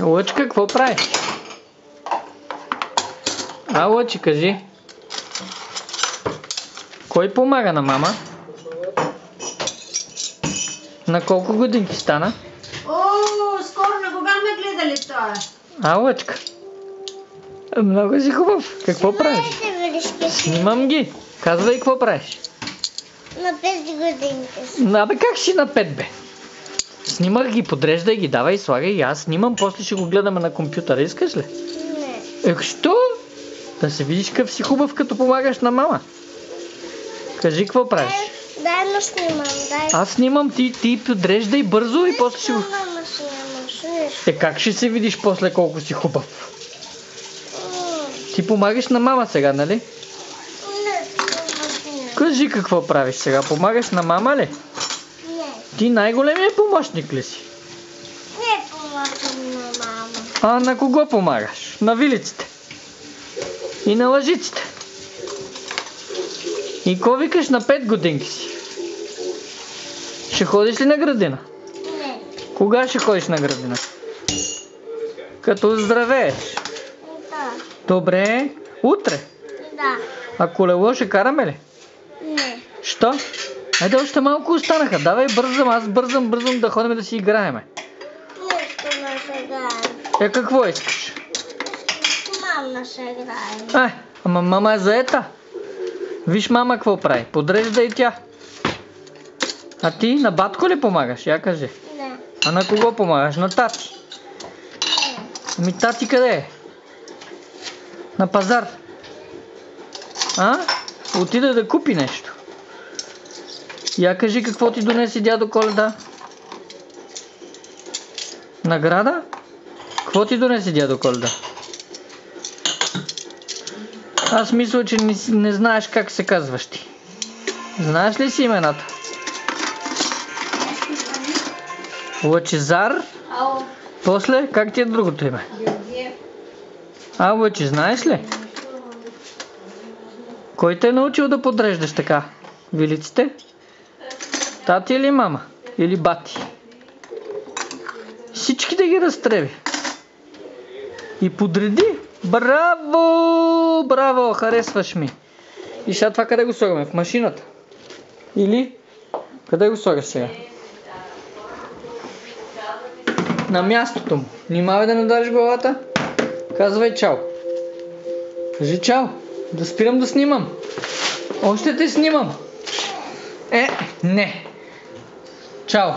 Лъчка, какво правиш? Лъчи, кажи. Кой помага на мама? На колко годинки стана? Скоро на кога ме гледали това? Лъчка. Много си хубав. Какво правиш? Снимам ги. Казвай какво правиш. На 5 годинки. Абе как си на 5 бе? Снимах ги, подреждай ги, давай, слагай и аз снимам, после ще го гледаме на компютъра. Искаш ли? Не. Що? Да се видиш какъв си хубав, като помагаш на мама. Кажи какво правиш. Дай но снимам, дай. Аз снимам, ти подреждай бързо и после ще го... Мама снимаш. Как ще се видиш после колко си хубав? Ти помагаш на мама сега, нали? Не. Кажи какво правиш сега, помагаш на мама ли? Не. Ти най-големия помощник ли си? Не помагам на мама. На кого помагаш? На вилиците. И на лъжиците. И ко викаш на 5 годинки си? Ще ходиш ли на градина? Не. Кога ще ходиш на градина? Като здравееш. Да. Добре. Утре. Да. А колело ще караме ли? Не. Що? Айде още малко останаха. Давай бързам, аз бързам да ходим да си играеме. Не искам да се играем. Какво искаш? Мама да се играем. Ама мама е заета. Виж мама какво прави. Подрежда и тя. А ти на батко ли помагаш? Я кажи. Не. А на кого помагаш? На тати. Ами тати къде е? На пазар. Отида да купи нещо. Я кажи какво ти донеси дядо Коледа. Награда? Какво ти донеси дядо Коледа? Аз мисля, че не знаеш как се казваш ти. Знаеш ли си имената? Лъчезар? После, как ти е другото име? Лъчи, знаеш ли? Кой те е научил да подреждаш така вилиците? Тати или мама? Или бати? Всички да ги разтреби. И подреди. Браво! Браво! Харесваш ми. И сега това къде го слагаме? В машината? Или? Къде го слагаш сега? На мястото му. Внимавай да не удариш главата. Казвай чао. Кажи чао. Да спирам да снимам. Още те снимам. Не. Чао.